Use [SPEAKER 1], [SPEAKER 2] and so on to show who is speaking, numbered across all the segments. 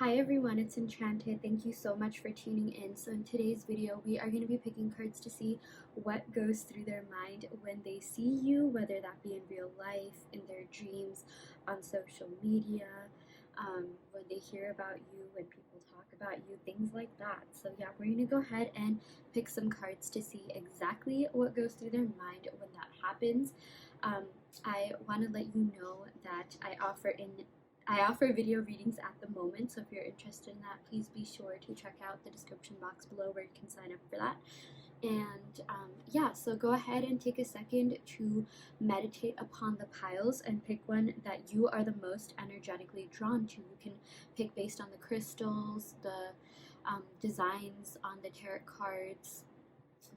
[SPEAKER 1] Hi everyone, it's Enchanted. Thank you so much for tuning in. So in today's video, we are going to be picking cards to see what goes through their mind when they see you, whether that be in real life, in their dreams, on social media, when they hear about you, when people talk about you, things like that. So yeah, we're going to go ahead and pick some cards to see exactly what goes through their mind when that happens. Um, I want to let you know that I offer video readings at the moment, so if you're interested in that, please be sure to check out the description box below where you can sign up for that. And yeah, so go ahead and take a second to meditate upon the piles and pick one that you are the most energetically drawn to. You can pick based on the crystals, the designs on the tarot cards,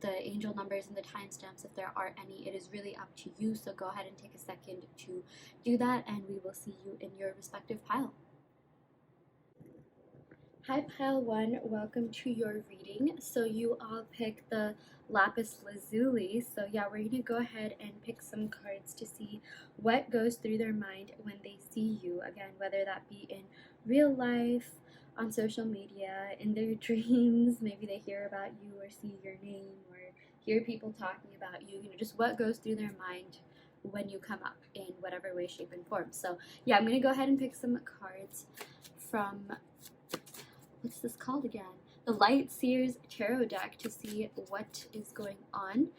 [SPEAKER 1] the angel numbers and the timestamps if there are any. It is really up to you, so go ahead and take a second to do that, and we will see you in your respective pile. Hi pile 1, welcome to your reading. So you all pick the Lapis Lazuli, so yeah, we're going to go ahead and pick some cards to see what goes through their mind when they see you, again, whether that be in real life, on social media, in their dreams, maybe they hear about you or see your name or hear people talking about you, just what goes through their mind when you come up in whatever way, shape, and form. So yeah, I'm going to go ahead and pick some cards from, what's this called again? The Light Seers Tarot deck to see what is going on.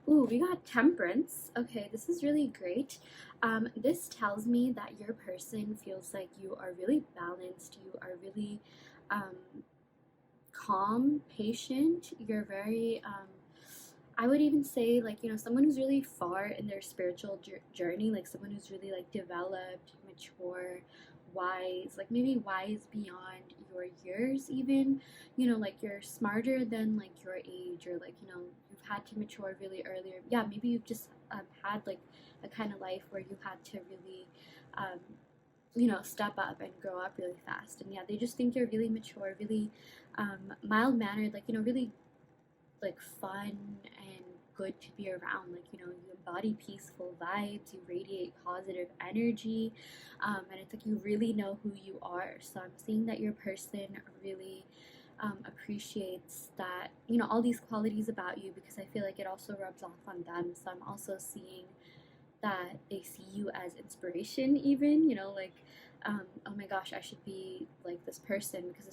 [SPEAKER 1] Ooh, we got Temperance. Okay, this is really great. This tells me that your person feels like you are really balanced, you are really calm, patient, you're very, I would even say, like, someone who's really far in their spiritual journey, like someone who's really, like, developed, mature, wise, like maybe wise beyond your years even, like you're smarter than like your age, or like, you've had to mature really earlier. Yeah, maybe you've just had like a kind of life where you had to really step up and grow up really fast. And yeah, they just think you're really mature, really mild mannered, like, really like fun and good to be around. Like, you embody peaceful vibes, you radiate positive energy, and it's like you really know who you are. So I'm seeing that your person really appreciates that, all these qualities about you, because I feel like it also rubs off on them. So I'm also seeing that they see you as inspiration, even, like, oh my gosh, I should be like this person, because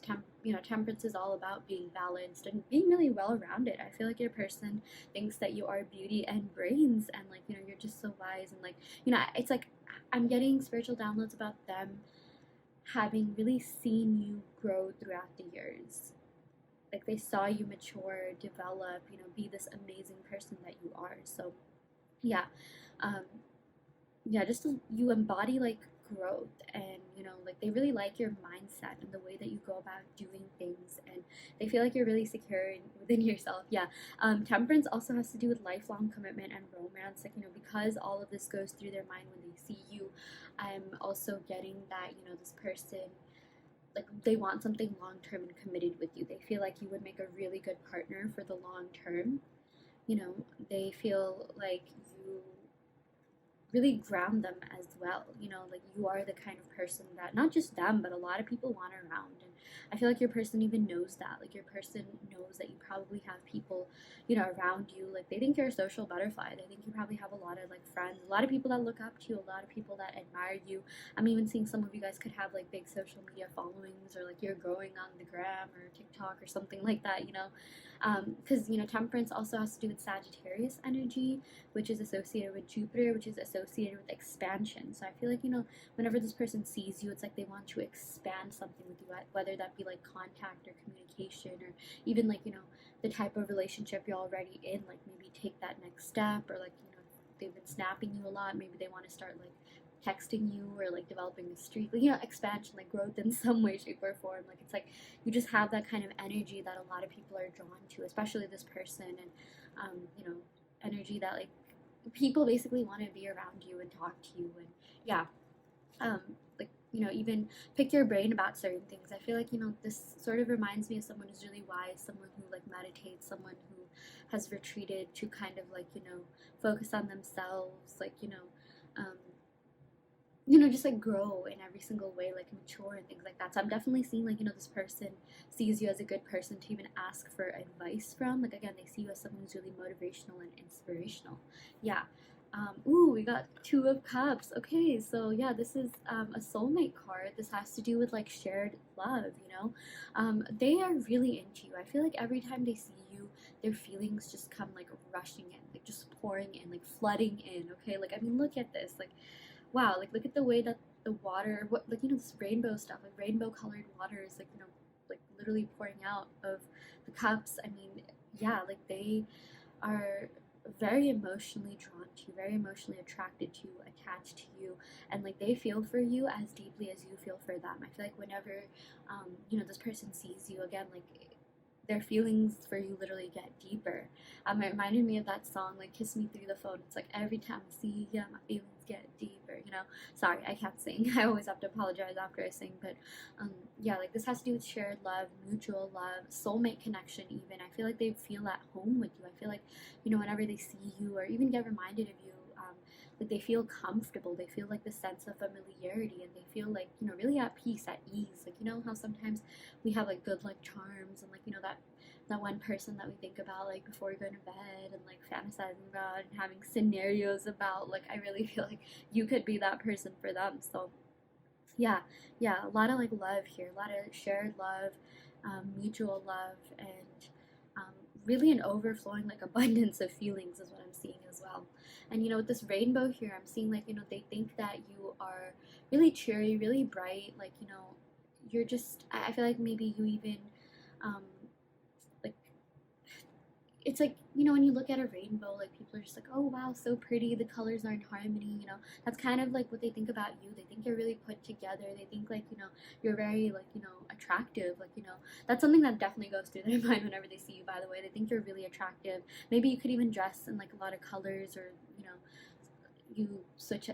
[SPEAKER 1] temperance is all about being balanced and being really well rounded. I feel like your person thinks that you are beauty and brains, and like, you're just so wise, and like, it's like I'm getting spiritual downloads about them having really seen you grow throughout the years. Like they saw you mature, develop, be this amazing person that you are. So yeah, um, yeah, just you embody like growth, and like they really like your mindset and the way that you go about doing things, and they feel like you're really secure within yourself. Yeah. Temperance also has to do with lifelong commitment and romance, like, because all of this goes through their mind when they see you. I'm also getting that, this person, like, they want something long term and committed with you. They feel like you would make a really good partner for the long term. They feel like you really ground them as well. Like you are the kind of person that not just them, but a lot of people want around. And I feel like your person even knows that. Like your person knows that you probably have people, around you. Like they think you're a social butterfly. They think you probably have a lot of like friends, a lot of people that look up to you, a lot of people that admire you. I'm even seeing some of you guys could have like big social media followings, or like you're growing on the gram or TikTok or something like that, because temperance also has to do with Sagittarius energy, which is associated with Jupiter, which is associated with expansion. So I feel like, whenever this person sees you, it's like they want to expand something with you, whether that be like contact or communication, or even like, the type of relationship you're already in, like maybe take that next step, or like, they've been snapping you a lot, maybe they want to start like texting you, or like developing a streak, like, expansion, like growth in some way, shape, or form. Like it's like you just have that kind of energy that a lot of people are drawn to, especially this person, and energy that like people basically want to be around you and talk to you. And yeah, like, even pick your brain about certain things. I feel like, this sort of reminds me of someone who's really wise, someone who like meditates, someone who has retreated to kind of like, focus on themselves, like, um, just like grow in every single way, like mature and things like that. So I'm definitely seeing like, this person sees you as a good person to even ask for advice from. Like, again, they see you as someone who's really motivational and inspirational. Yeah. Ooh, we got Two of Cups. Okay, so yeah, this is a soulmate card. This has to do with like shared love. They are really into you. I feel like every time they see you, their feelings just come like rushing in, like just pouring in, like flooding in. Okay, like I mean, look at this. Like, wow, like look at the way that the water, what, like, this rainbow stuff, like rainbow colored water is like, like literally pouring out of the cups. I mean, yeah, like they are very emotionally drawn to you, very emotionally attracted to you, attached to you, and like they feel for you as deeply as you feel for them. I feel like whenever, this person sees you again, like their feelings for you literally get deeper. It reminded me of that song, like "Kiss Me Through the Phone." It's like every time I see you, my feelings get deeper. Sorry, I can't sing. I always have to apologize after I sing, but yeah, like this has to do with shared love, mutual love, soulmate connection. Even I feel like they feel at home with you. I feel like whenever they see you or even get reminded of you. Like they feel comfortable, they feel like the sense of familiarity, and they feel like really at peace, at ease. Like how sometimes we have like good like charms, and like that one person that we think about like before we go to bed and like fantasizing about and having scenarios about. Like I really feel like you could be that person for them. So yeah, yeah, a lot of like love here, a lot of shared love, mutual love, and um, really an overflowing like abundance of feelings is what I'm seeing as well. And with this rainbow here, I'm seeing like they think that you are really cheery, really bright. Like you're just. I feel like maybe you even um, like it's like when you look at a rainbow, like people are just like, oh wow, so pretty, the colors are in harmony. That's kind of like what they think about you. They think you're really put together. They think like you're very like attractive. Like that's something that definitely goes through their mind whenever they see you. By the way, they think you're really attractive. Maybe you could even dress in like a lot of colors, or you switch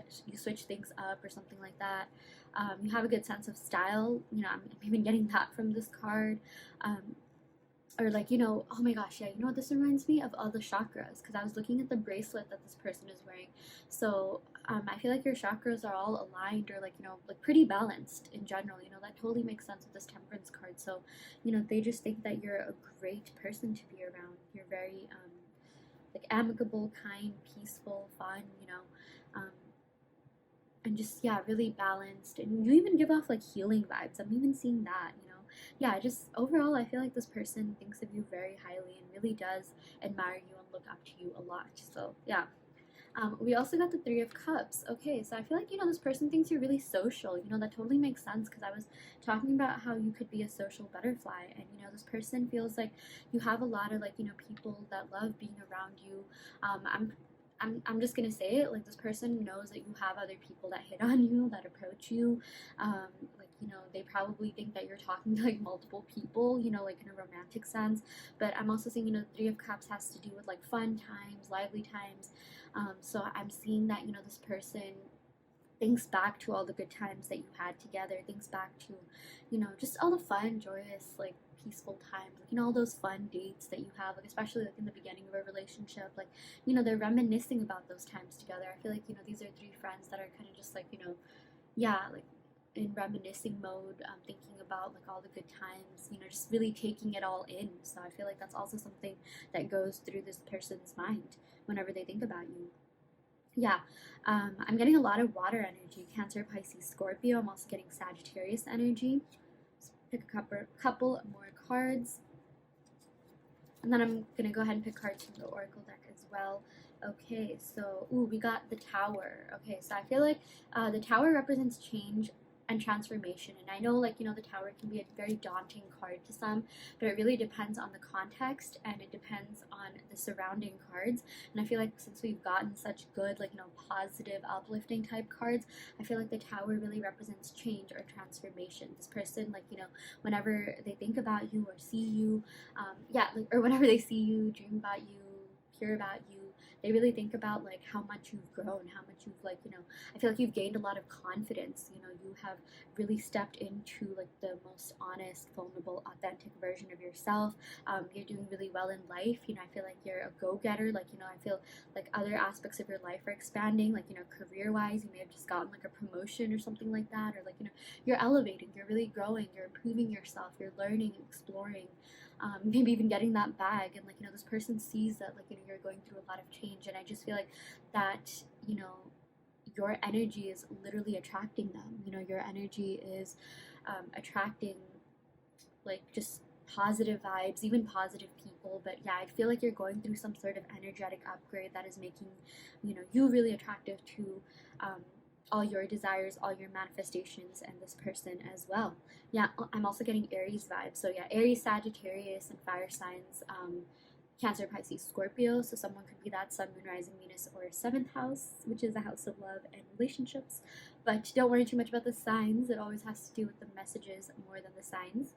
[SPEAKER 1] things up or something like that. You have a good sense of style. I'm even getting that from this card. Or like oh my gosh, yeah, what this reminds me of? All the chakras, because I was looking at the bracelet that this person is wearing. So I feel like your chakras are all aligned, or like like pretty balanced in general. That totally makes sense with this temperance card. So they just think that you're a great person to be around. You're very like amicable, kind, peaceful, fun, um, and just yeah, really balanced. And you even give off like healing vibes. I'm even seeing that. Yeah, just overall, I feel like this person thinks of you very highly and really does admire you and look up to you a lot. So yeah. We also got the Three of Cups. Okay, so I feel like this person thinks you're really social. That totally makes sense, because I was talking about how you could be a social butterfly, and this person feels like you have a lot of like people that love being around you. I'm just gonna say it, like this person knows that you have other people that hit on you, that approach you. Like they probably think that you're talking to like multiple people, like in a romantic sense. But I'm also seeing Three of Cups has to do with like fun times, lively times. So I'm seeing that this person thinks back to all the good times that you had together, thinks back to just all the fun, joyous, like peaceful times, like all those fun dates that you have, like especially like in the beginning of a relationship. Like they're reminiscing about those times together. I feel like these are three friends that are kind of just like yeah, like in reminiscing mode, thinking about like all the good times, just really taking it all in. So I feel like that's also something that goes through this person's mind whenever they think about you. Yeah, I'm getting a lot of water energy: Cancer, Pisces, Scorpio. I'm also getting Sagittarius energy. Let's pick a couple more cards, and then I'm gonna go ahead and pick cards from the Oracle deck as well. Okay, so ooh, we got the Tower. Okay, so I feel like the Tower represents change and transformation. And I know, like, the Tower can be a very daunting card to some, but it really depends on the context, and it depends on the surrounding cards. And I feel like since we've gotten such good, like, positive, uplifting type cards, I feel like the Tower really represents change or transformation. This person, like, whenever they think about you or see you, yeah, like, or whenever they see you, dream about you, hear about you, they really think about like how much you've grown, how much you've like, you know, I feel like you've gained a lot of confidence. You know, you have really stepped into like the most honest, vulnerable, authentic version of yourself. You're doing really well in life. You know, I feel like you're a go-getter. Like, you know, I feel like other aspects of your life are expanding. Like, you know, career-wise, you may have just gotten like a promotion or something like that, or like, you know, you're elevating, you're really growing, you're improving yourself, you're learning, exploring. Maybe even getting that bag, and like, you know, this person sees that like, you know, you're going through a lot of change, and I just feel like that, you know, your energy is literally attracting them. You know, your energy is attracting like just positive vibes, even positive people. But yeah, I feel like you're going through some sort of energetic upgrade that is making, you know, you really attractive to um, all your desires, all your manifestations, and this person as well. Yeah, I'm also getting Aries vibes. So yeah, Aries, Sagittarius, and fire signs. Cancer, Pisces, Scorpio. So someone could be that Sun, Moon, Rising, Venus, or seventh house, which is a house of love and relationships. But don't worry too much about the signs. It always has to do with the messages more than the signs.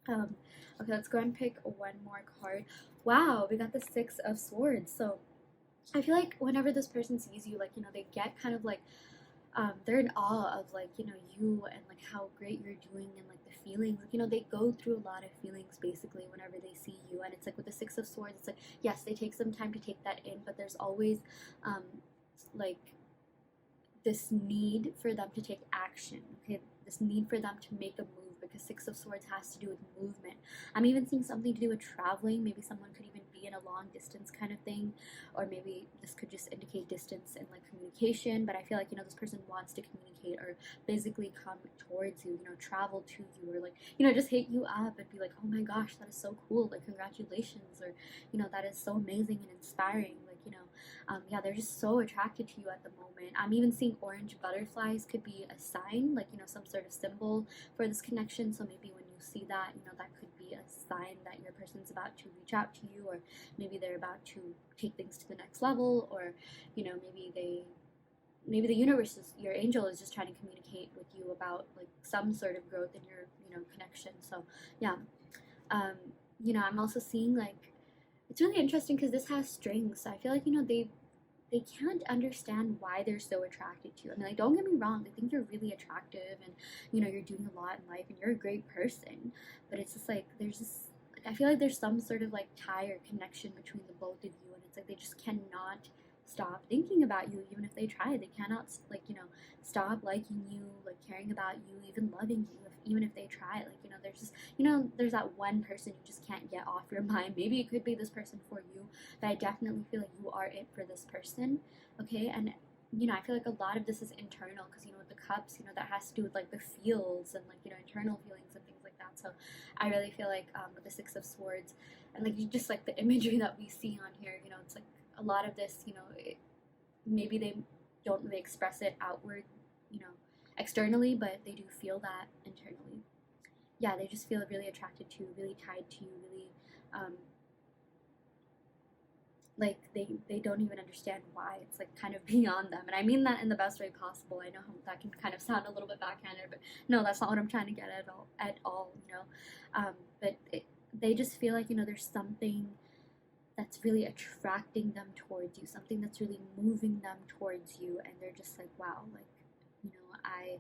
[SPEAKER 1] Okay, let's go and pick one more card. Wow, we got the Six of Swords. So I feel like whenever this person sees you, like, you know, they get kind of like, they're in awe of like, you know, you and like how great you're doing, and like the feelings. Like, you know, they go through a lot of feelings basically whenever they see you. And it's like with the Six of Swords, it's like, yes, they take some time to take that in, but there's always like this need for them to take action, okay? This need for them to make a move, because Six of Swords has to do with movement. I'm even seeing something to do with traveling. Maybe someone could even be in a long distance kind of thing, or maybe this could just indicate distance and like communication. But I feel like, you know, this person wants to communicate or physically come towards you, you know, travel to you, or like, you know, just hit you up and be like, oh my gosh, that is so cool, like congratulations, or, you know, that is so amazing and inspiring. Like, you know, yeah, they're just so attracted to you at the moment. I'm even seeing orange butterflies could be a sign, like, you know, some sort of symbol for this connection. So maybe when you see that, you know, that could be a sign that your person's about to reach out to you, or maybe they're about to take things to the next level, or, you know, maybe the universe is, your angel is just trying to communicate with you about like some sort of growth in your, you know, connection. So yeah, um, you know, I'm also seeing like, it's really interesting because this has strings. So I feel like, you know, they can't understand why they're so attracted to you. I mean, like, don't get me wrong, they think you're really attractive, and, you know, you're doing a lot in life and you're a great person. But it's just like, there's this, like, I feel like there's some sort of like tie or connection between the both of you. And it's like, they just cannot stop thinking about you, even if they try. They cannot, like, you know, stop liking you, like caring about you, even loving you, even if they try. Like, you know, there's just, you know, there's that one person you just can't get off your mind. Maybe it could be this person for you, but I definitely feel like you are it for this person, okay? And, you know, I feel like a lot of this is internal, because, you know, with the cups, you know, that has to do with like the feels and like, you know, internal feelings and things like that. So I really feel like with the Six of Swords, and like just like the imagery that we see on here, you know, it's like a lot of this, you know, maybe they don't really express it outward, you know, externally, but they do feel that internally. Yeah, they just feel really attracted to you, really tied to you, really um, like they don't even understand why. It's like kind of beyond them, and I mean that in the best way possible. I know how that can kind of sound a little bit backhanded, but no, that's not what I'm trying to get at all, you know. But they just feel like, you know, there's something that's really attracting them towards you, something that's really moving them towards you, and they're just like, wow, like, you know, I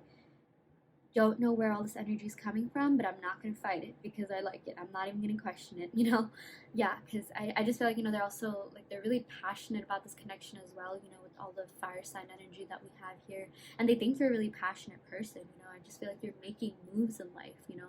[SPEAKER 1] don't know where all this energy is coming from, but I'm not going to fight it because I like it. I'm not even going to question it, you know? Yeah, because I just feel like, you know, they're also, like, they're really passionate about this connection as well, you know, with all the fire sign energy that we have here. And they think you're a really passionate person, you know? I just feel like you're making moves in life, you know?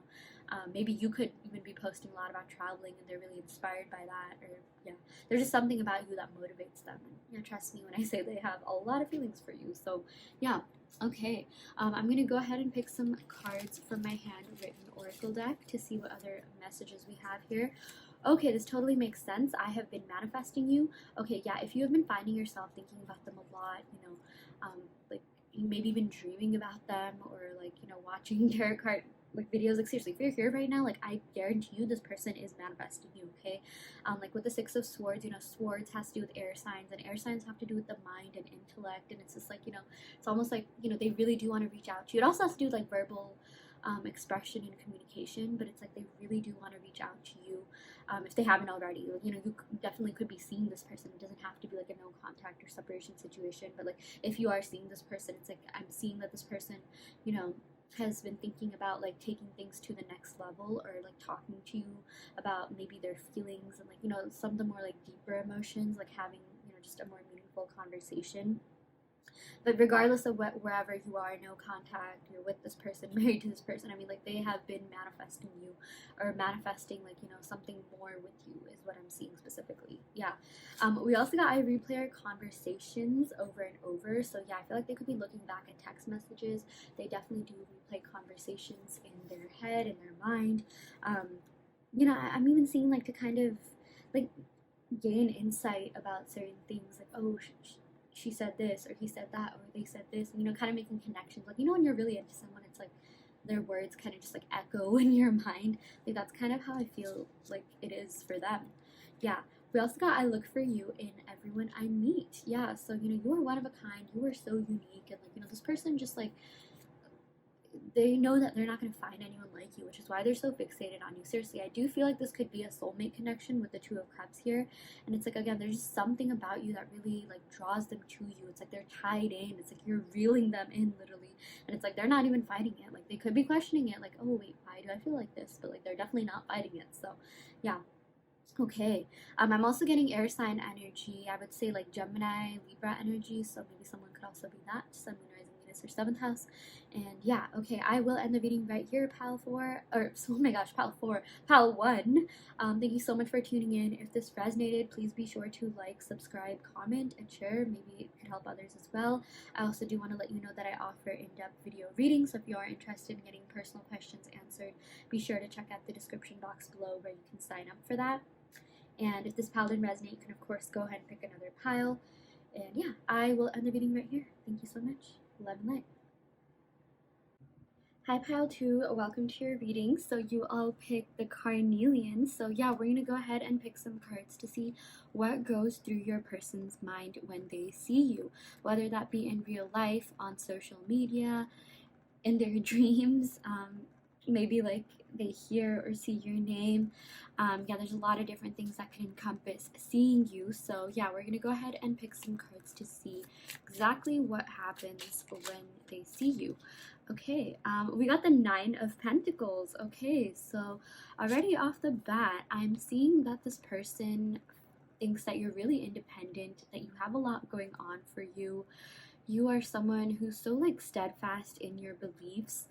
[SPEAKER 1] Maybe you could even be posting a lot about traveling and they're really inspired by that, or, yeah. There's just something about you that motivates them. And, yeah, trust me when I say they have a lot of feelings for you. So, yeah. Okay, I'm going to go ahead and pick some cards from my handwritten oracle deck to see what other messages we have here. Okay, this totally makes sense. I have been manifesting you. Okay, yeah, if you have been finding yourself thinking about them a lot, you know, like maybe even dreaming about them, or like, you know, watching tarot card like videos, like seriously, if you're here right now, like I guarantee you this person is manifesting you, okay? Like with the Six of Swords, you know, swords has to do with air signs, and air signs have to do with the mind and intellect, and it's just like, you know, it's almost like, you know, they really do want to reach out to you. It also has to do with like verbal expression and communication, but it's like they really do want to reach out to you if they haven't already. Like, you know, you definitely could be seeing this person. It doesn't have to be like a no contact or separation situation, but like if you are seeing this person, it's like I'm seeing that this person, you know, has been thinking about like taking things to the next level, or like talking to you about maybe their feelings and like, you know, some of the more like deeper emotions, like having, you know, just a more meaningful conversation. But regardless of wherever you are, no contact, you're with this person, married to this person, I mean, like, they have been manifesting you, or manifesting, like, you know, something more with you is what I'm seeing specifically. Yeah. We also got I replay our conversations over and over. So yeah, I feel like they could be looking back at text messages. They definitely do replay conversations in their head, in their mind. You know, I'm even seeing like to kind of like gain insight about certain things, like, oh, she said this, or he said that, or they said this, and, you know, kind of making connections. Like, you know, when you're really into someone, it's like their words kind of just like echo in your mind. Like, that's kind of how I feel like it is for them. Yeah. We also got I look for you in everyone I meet. Yeah. So, you know, you are one of a kind. You are so unique. And, like, you know, this person just like, they know that they're not going to find anyone like you, which is why they're so fixated on you. Seriously, I do feel like this could be a soulmate connection with the Two of Cups here. And it's like, again, there's just something about you that really like draws them to you. It's like they're tied in. It's like you're reeling them in, literally. And it's like they're not even fighting it. Like, they could be questioning it, like, oh wait, why do I feel like this? But like they're definitely not fighting it. So yeah. Okay. I'm also getting air sign energy. I would say like Gemini, Libra energy. So maybe someone could also be that. Sun, Moon, Rising, Venus, or 7th house. And yeah, okay. I will end the reading right here, Pal 4. Or, oh my gosh, Pal 4. Pal 1. Thank you so much for tuning in. If this resonated, please be sure to like, subscribe, comment, and share. Maybe it could help others as well. I also do want to let you know that I offer in-depth video readings. So if you are interested in getting personal questions answered, be sure to check out the description box below where you can sign up for that. And if this pile didn't resonate, you can, of course, go ahead and pick another pile. And yeah, I will end the reading right here. Thank you so much. Love and light. Hi, pile 2. Welcome to your reading. So you all picked the Carnelian. So yeah, we're going to go ahead and pick some cards to see what goes through your person's mind when they see you. Whether that be in real life, on social media, in their dreams, maybe like they hear or see your name. Yeah, there's a lot of different things that can encompass seeing you. So yeah, we're gonna go ahead and pick some cards to see exactly what happens when they see you. Okay, we got the 9 of Pentacles. Okay, so already off the bat, I'm seeing that this person thinks that you're really independent, that you have a lot going on for you. You are someone who's so like steadfast in your beliefs.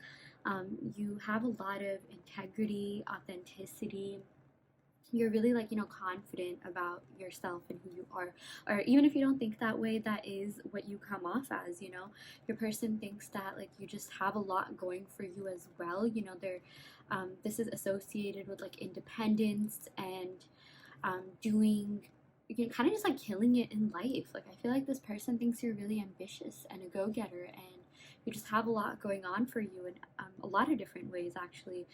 [SPEAKER 1] You have a lot of integrity, authenticity. You're really like, you know, confident about yourself and who you are. Or even if you don't think that way, that is what you come off as, you know. Your person thinks that like you just have a lot going for you as well. You know, this is associated with like independence and doing, you know, kind of just like killing it in life. Like, I feel like this person thinks you're really ambitious and a go-getter, and you just have a lot going on for you in a lot of different ways, actually.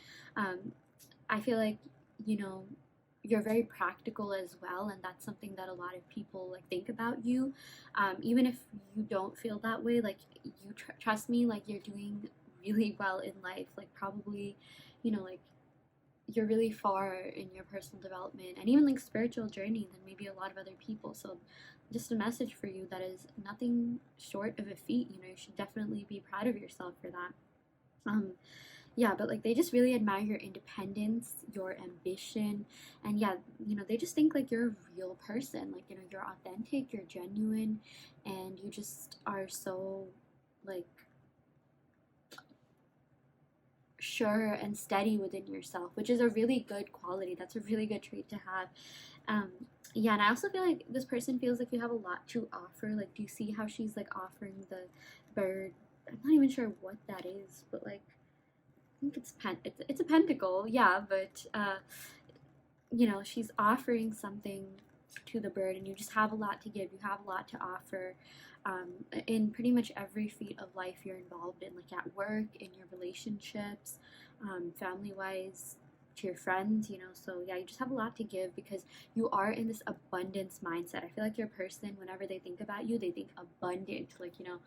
[SPEAKER 1] I feel like, you know, you're very practical as well, and that's something that a lot of people like think about you. Even if you don't feel that way, like, you trust me, like, you're doing really well in life. Like, probably, you know, like, you're really far in your personal development and even like spiritual journey than maybe a lot of other people. So just a message for you that is nothing short of a feat. You know, you should definitely be proud of yourself for that. Yeah, but like, they just really admire your independence, your ambition, and yeah, you know, they just think like you're a real person. Like, you know, you're authentic, you're genuine, and you just are so like sure and steady within yourself, which is a really good quality. That's a really good trait to have. Yeah, and I also feel like this person feels like you have a lot to offer. Like, do you see how she's like offering the bird? I'm not even sure what that is, but like, I think it's a pentacle, yeah. But you know, she's offering something to the bird, and you just have a lot to give. You have a lot to offer. In pretty much every feat of life you're involved in, like at work, in your relationships, family-wise, to your friends, you know. So yeah, you just have a lot to give because you are in this abundance mindset. I feel like your person, whenever they think about you, they think abundant, like, you know,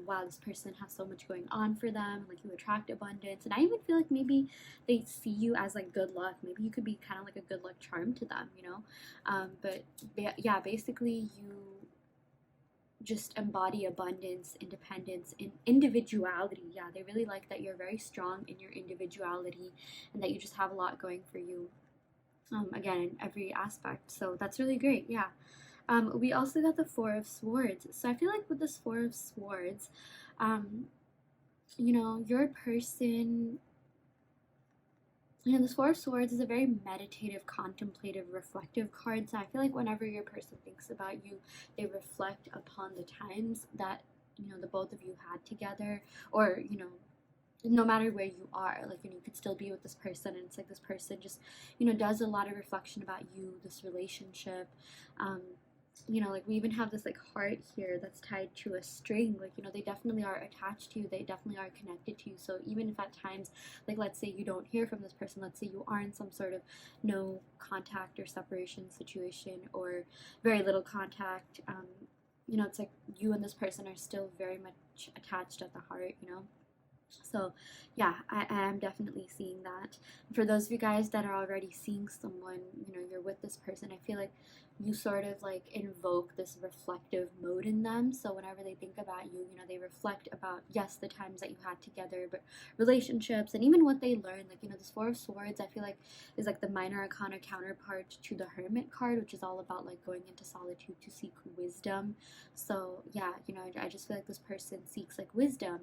[SPEAKER 1] wow, this person has so much going on for them, like you attract abundance. And I even feel like maybe they see you as like good luck. Maybe you could be kind of like a good luck charm to them, you know. But yeah, basically you just embody abundance, independence, and individuality. Yeah, they really like that you're very strong in your individuality and that you just have a lot going for you. Again, in every aspect. So that's really great. Yeah. We also got the Four of Swords. So I feel like with this Four of Swords, um, you know, your person, you know, this Four of Swords is a very meditative, contemplative, reflective card. So I feel like whenever your person thinks about you, they reflect upon the times that, you know, the both of you had together, or, you know, no matter where you are, like, you know, you could still be with this person, and it's like this person just, you know, does a lot of reflection about you, this relationship. um you know, like we even have this like heart here that's tied to a string. Like, you know, they definitely are attached to you, they definitely are connected to you. So even if at times, like, let's say you don't hear from this person, let's say you are in some sort of no contact or separation situation, or very little contact, you know, it's like you and this person are still very much attached at the heart, you know. So yeah, I am definitely seeing that. For those of you guys that are already seeing someone, you know, you're with this person, I feel like you sort of like invoke this reflective mode in them. So whenever they think about you, you know, they reflect about, yes, the times that you had together, but relationships, and even what they learned. Like, you know, this Four of Swords, I feel like is like the minor arcana counterpart to the Hermit card, which is all about like going into solitude to seek wisdom. So yeah, you know, I just feel like this person seeks like wisdom,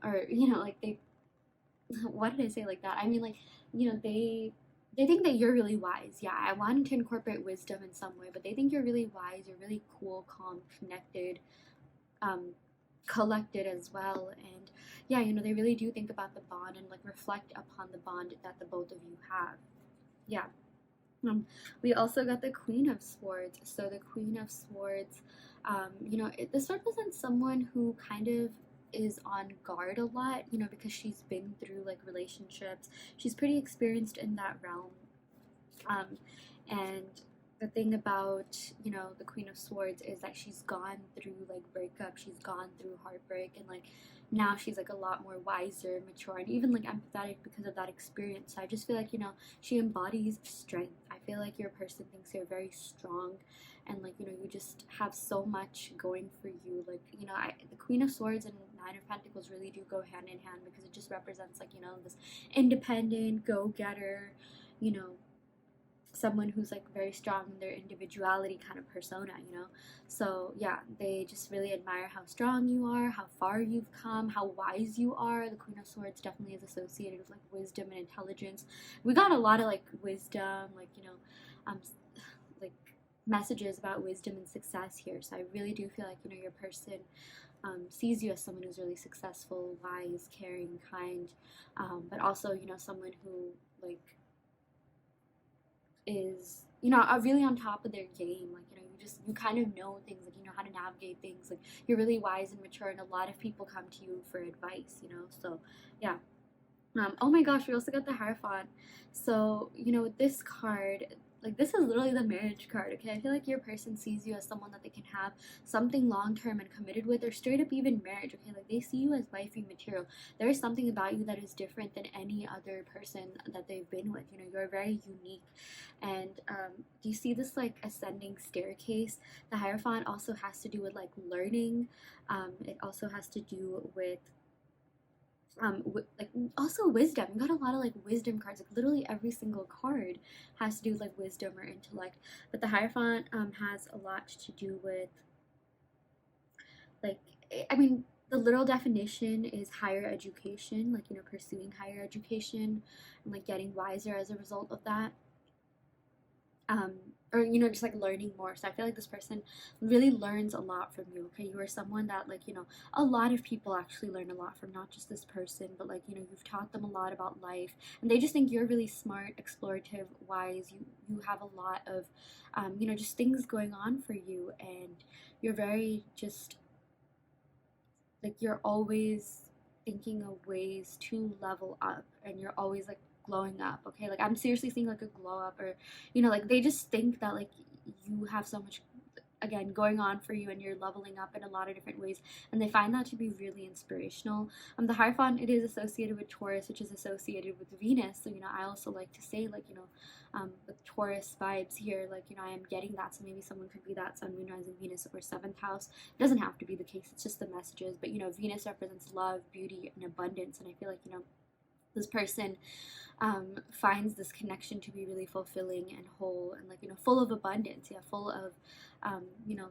[SPEAKER 1] or, you know, like they, what did I say like that? I mean, like, you know, they think that you're really wise. Yeah, I wanted to incorporate wisdom in some way, but they think you're really wise, you're really cool, calm, connected, um, collected as well. And yeah, you know, they really do think about the bond and like reflect upon the bond that the both of you have. Yeah. We also got the Queen of Swords. So the Queen of Swords, you know, this represents someone who kind of is on guard a lot, you know, because she's been through like relationships. She's pretty experienced in that realm. Um, and the thing about, you know, the Queen of Swords is that she's gone through like breakup, she's gone through heartbreak, and like now she's like a lot more wiser, mature, and even like empathetic because of that experience. So I just feel like, you know, she embodies strength. I feel like your person thinks you're very strong, and like, you know, you just have so much going for you. Like, you know, the Queen of Swords and Nine of Pentacles really do go hand in hand because it just represents like, you know, this independent go-getter, you know, someone who's like very strong in their individuality kind of persona, you know. So yeah, they just really admire how strong you are, how far you've come, how wise you are. The Queen of Swords definitely is associated with like wisdom and intelligence. We got a lot of like wisdom, like, you know, like messages about wisdom and success here. So I really do feel like, you know, your person sees you as someone who's really successful, wise, caring, kind, but also, you know, someone who like is, you know, are really on top of their game. Like, you know, you kind of know things, like, you know how to navigate things, like you're really wise and mature, and a lot of people come to you for advice, you know. So yeah. Oh my gosh, we also got the Hierophant. So, you know, with this card, like this is literally the marriage card, okay? I feel like your person sees you as someone that they can have something long term and committed with, or straight up even marriage, okay? Like they see you as wifey material. There is something about you that is different than any other person that they've been with. You know, you're very unique. And do you see this like ascending staircase? The Hierophant also has to do with like learning. It also has to do with like also wisdom. You got a lot of like wisdom cards. Like literally every single card has to do with like wisdom or intellect. But the Hierophant has a lot to do with like, I mean, the literal definition is higher education, like, you know, pursuing higher education and like getting wiser as a result of that. um, or, you know, just like learning more. So I feel like this person really learns a lot from you. Okay, you are someone that, like, you know, a lot of people actually learn a lot from, not just this person, but like, you know, you've taught them a lot about life, and they just think you're really smart, explorative, wise. You have a lot of you know, just things going on for you, and you're very just like, you're always thinking of ways to level up, and you're always like glowing up, okay? Like, I'm seriously seeing like a glow up, or, you know, like they just think that like you have so much, again, going on for you, and you're leveling up in a lot of different ways, and they find that to be really inspirational. The Hierophant, it is associated with Taurus, which is associated with Venus. So, you know, I also like to say, like, you know, with Taurus vibes here, like, you know, I am getting that. So maybe someone could be that Sun, Moon, Rising, Venus, or seventh house. It doesn't have to be the case, it's just the messages. But, you know, Venus represents love, beauty, and abundance. And I feel like, you know, this person finds this connection to be really fulfilling and whole, and, like, you know, full of abundance. Yeah, full of, you know,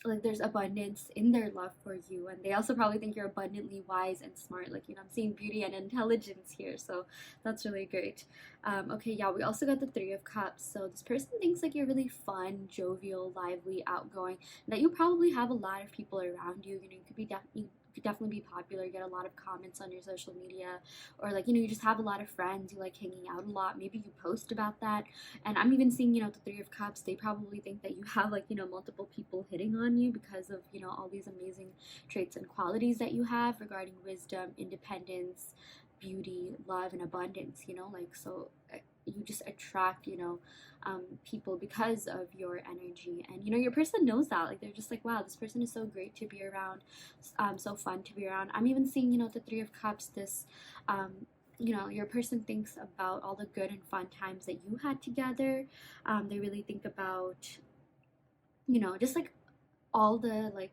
[SPEAKER 1] like there's abundance in their love for you, and they also probably think you're abundantly wise and smart. Like, you know, I'm seeing beauty and intelligence here, so that's really great. Okay, yeah, we also got the Three of Cups. So this person thinks like you're really fun, jovial, lively, outgoing, that you probably have a lot of people around you. You know, you could definitely be popular, get a lot of comments on your social media, or, like, you know, you just have a lot of friends, you like hanging out a lot, maybe you post about that. And I'm even seeing, you know, the Three of Cups, they probably think that you have, like, you know, multiple people hitting on you because of, you know, all these amazing traits and qualities that you have regarding wisdom, independence, beauty, love, and abundance, you know, like, so you just attract, you know, people because of your energy. And, you know, your person knows that. Like, they're just like, wow, this person is so great to be around, so fun to be around. I'm even seeing, you know, the Three of Cups, this, you know, your person thinks about all the good and fun times that you had together. They really think about, you know, just like all the, like,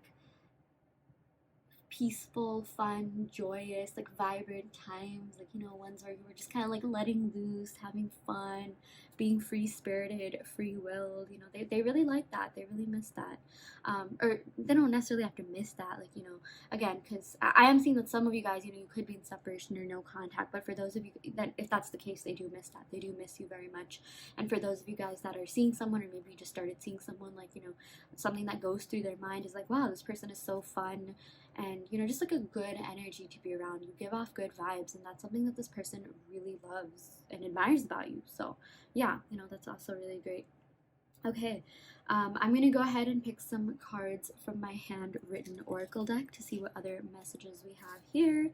[SPEAKER 1] peaceful, fun, joyous, like vibrant times, like, you know, ones where you were just kind of like letting loose, having fun, being free spirited, free willed. You know, they really like that. They really miss that. Or they don't necessarily have to miss that, like, you know, again, because I am seeing that some of you guys, you know, you could be in separation or no contact, but for those of you that, if that's the case, they do miss that. They do miss you very much. And for those of you guys that are seeing someone, or maybe you just started seeing someone, like, you know, something that goes through their mind is like, wow, this person is so fun, and, you know, just like a good energy to be around. You give off good vibes, and that's something that this person really loves and admires about you. So yeah, you know, that's also really great. Okay, I'm gonna go ahead and pick some cards from my handwritten oracle deck to see what other messages we have here.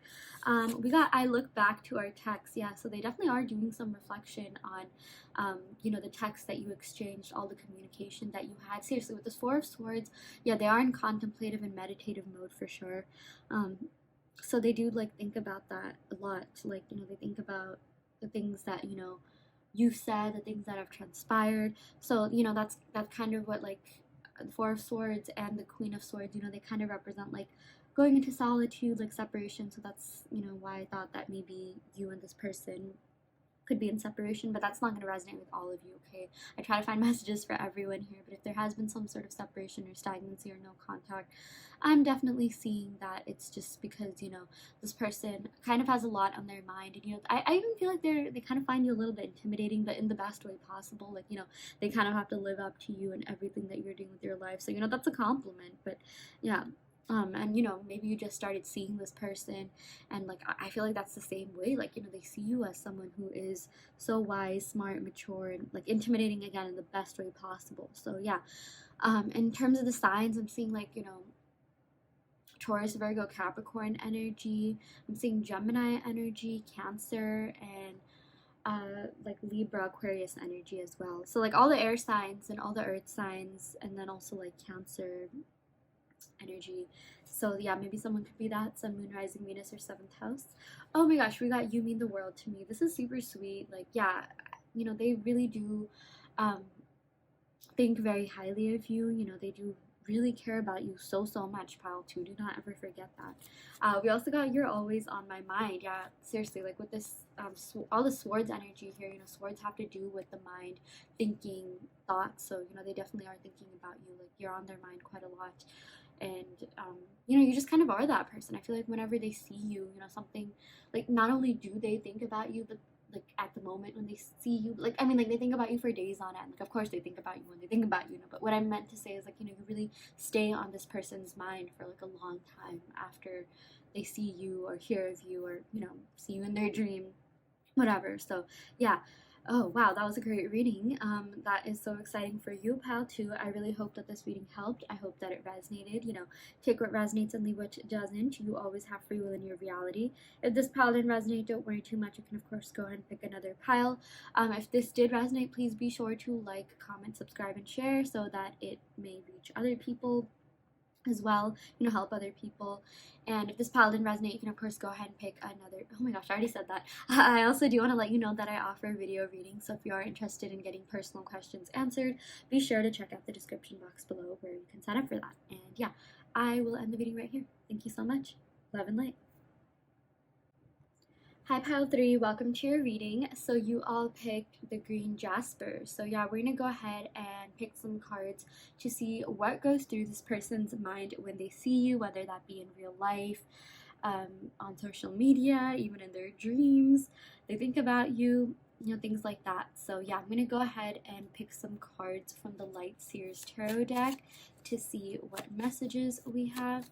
[SPEAKER 1] We got, I look back to our text. Yeah, so they definitely are doing some reflection on, you know, the text that you exchanged, all the communication that you had. Seriously, with this Four of Swords, yeah, they are in contemplative and meditative mode for sure. So they do, like, think about that a lot. Like, you know, they think about the things that, you know, you've said, the things that have transpired. So, you know, that's kind of what, like, the Four of Swords and the Queen of Swords, you know, they kind of represent, like, going into solitude, like separation. So that's, you know, why I thought that maybe you and this person could be in separation, but that's not going to resonate with all of you, okay? I try to find messages for everyone here, but if there has been some sort of separation or stagnancy or no contact, I'm definitely seeing that it's just because, you know, this person kind of has a lot on their mind. And, you know, I even feel like they kind of find you a little bit intimidating, but in the best way possible. Like, you know, they kind of have to live up to you and everything that you're doing with your life. So, you know, that's a compliment. But yeah, and, you know, maybe you just started seeing this person, and, like, I feel like that's the same way. Like, you know, they see you as someone who is so wise, smart, mature, and, like, intimidating, again, in the best way possible. So yeah, in terms of the signs, I'm seeing, like, you know, Taurus, Virgo, Capricorn energy. I'm seeing Gemini energy, Cancer, and like Libra, Aquarius energy as well. So, like, all the air signs and all the earth signs, and then also, like, Cancer energy. So yeah, maybe someone could be that Sun, Moon, Rising, Venus, or seventh house. Oh my gosh, we got You Mean the World to Me. This is super sweet. Like, yeah, you know, they really do um, think very highly of you. You know, they do really care about you so much, pile 2. Do not ever forget that. We also got You're Always on My Mind. Yeah, seriously, like, with this all the swords energy here, you know, swords have to do with the mind, thinking, thoughts. So, you know, they definitely are thinking about you. Like, you're on their mind quite a lot. And you know, you just kind of are that person. I feel like whenever they see you, you know, something, like, not only do they think about you, but, like, at the moment when they see you, like, I mean, like, they think about you for days on end. Like, of course they think about you when they think about you, know, but what I meant to say is, like, you know, you really stay on this person's mind for, like, a long time after they see you or hear of you, or, you know, see you in their dream, whatever. So yeah, Oh, wow, that was a great reading. That is so exciting for you, pal, too. I really hope that this reading helped. I hope that it resonated. Take what resonates and leave what doesn't. You always have free will in your reality. If this pile didn't resonate, don't worry too much. You can, of course, go ahead and pick another pile. If this did resonate, please be sure to like, comment, subscribe, and share so that it may reach other people as well, help other people. And if this pile didn't resonate, you can of course go ahead and pick another. Oh my gosh, I already said that. I also do want to let you know that I offer video readings, so if you are interested in getting personal questions answered, be sure to check out the description box below where you can sign up for that. And yeah, I will end the video right here. Thank you so much. Love and light. Hi Pile 3, welcome to your reading. So you all picked the green Jasper. So yeah, we're gonna go ahead and pick some cards to see what goes through this person's mind when they see you, whether that be in real life, on social media, even in their dreams. They think about you, things like that. So yeah, I'm gonna go ahead and pick some cards from the Light Seers Tarot deck to see what messages we have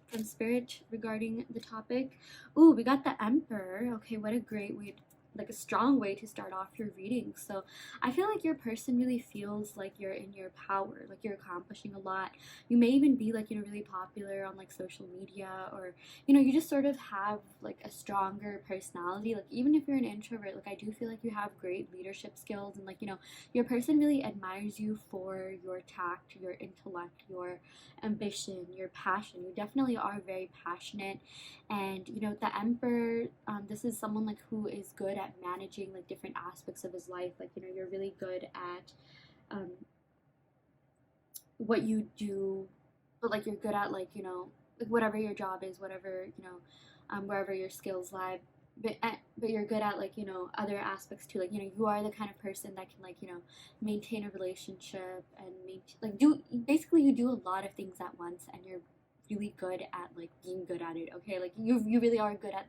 [SPEAKER 1] from Spirit regarding the topic. Ooh, we got the Emperor. Okay, what a great way, like a strong way to start off your reading. So I feel like your person really feels like you're in your power, like you're accomplishing a lot. You may even be like, really popular on like social media, or, you just sort of have like a stronger personality. Like even if you're an introvert, like I do feel like you have great leadership skills, and like, your person really admires you for your tact, your intellect, your ambition, your passion. You definitely are very passionate. And the Emperor, this is someone like who is good at managing like different aspects of his life. Like, you're really good at um, what you do, but like you're good at like, like whatever your job is, whatever, wherever your skills lie. But you're good at like, other aspects too. Like, you are the kind of person that can like, maintain a relationship and maintain, like, do basically you do a lot of things at once, and you're really good at like being good at it. Okay, like you really are good at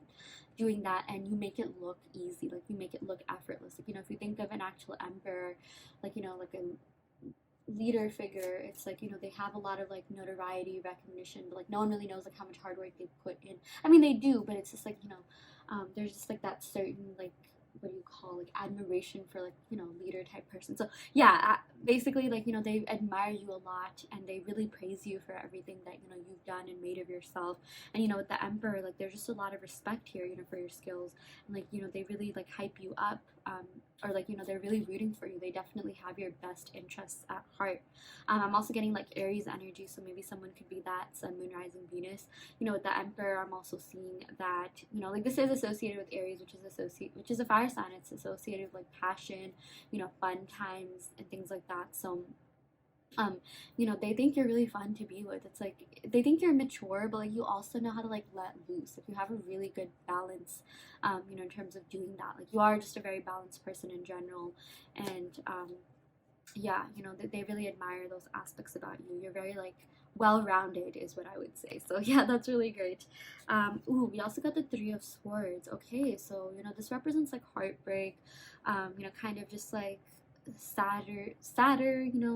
[SPEAKER 1] doing that, and you make it look easy. Like you make it look effortless. Like, if you think of an actual emperor, like, like a leader figure, it's like, they have a lot of like notoriety, recognition, but like no one really knows like how much hard work they put in. I mean, they do, but it's just like, there's just like that certain like, what do you call, like admiration for like, leader type person. So yeah, basically like, they admire you a lot, and they really praise you for everything that you've done and made of yourself. And with the Emperor, like there's just a lot of respect here, for your skills. And like, they really like hype you up, or like, they're really rooting for you. They definitely have your best interests at heart. I'm also getting like Aries energy, so maybe someone could be that Sun, Moon, Rising, Venus. With the Emperor, I'm also seeing that, like this is associated with Aries, which is a fire sign. It's associated with like passion, fun times and things like that. So um they think you're really fun to be with. It's like they think you're mature, but like you also know how to like let loose. Like you have a really good balance, in terms of doing that. Like you are just a very balanced person in general. And yeah, they really admire those aspects about you. You're very like well-rounded is what I would say. So yeah, that's really great. Ooh, we also got the Three of Swords. Okay, so this represents like heartbreak, kind of just like sadder,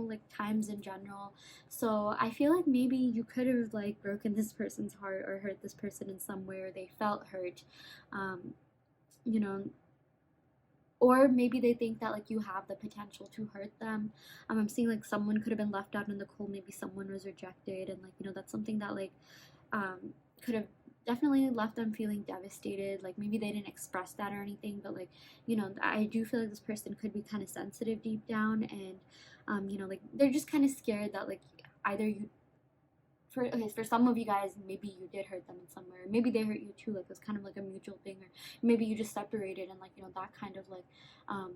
[SPEAKER 1] like times in general. So I feel like maybe you could have like broken this person's heart or hurt this person in some way, or they felt hurt. um you know or maybe they think that like you have the potential to hurt them. I'm seeing like someone could have been left out in the cold, maybe someone was rejected, and like that's something that like could have definitely left them feeling devastated. Like maybe they didn't express that or anything, but like I do feel like this person could be kind of sensitive deep down. And like they're just kind of scared that like either you for some of you guys, maybe you did hurt them in some way, or maybe they hurt you too. Like it was kind of like a mutual thing, or maybe you just separated, and like that kind of like um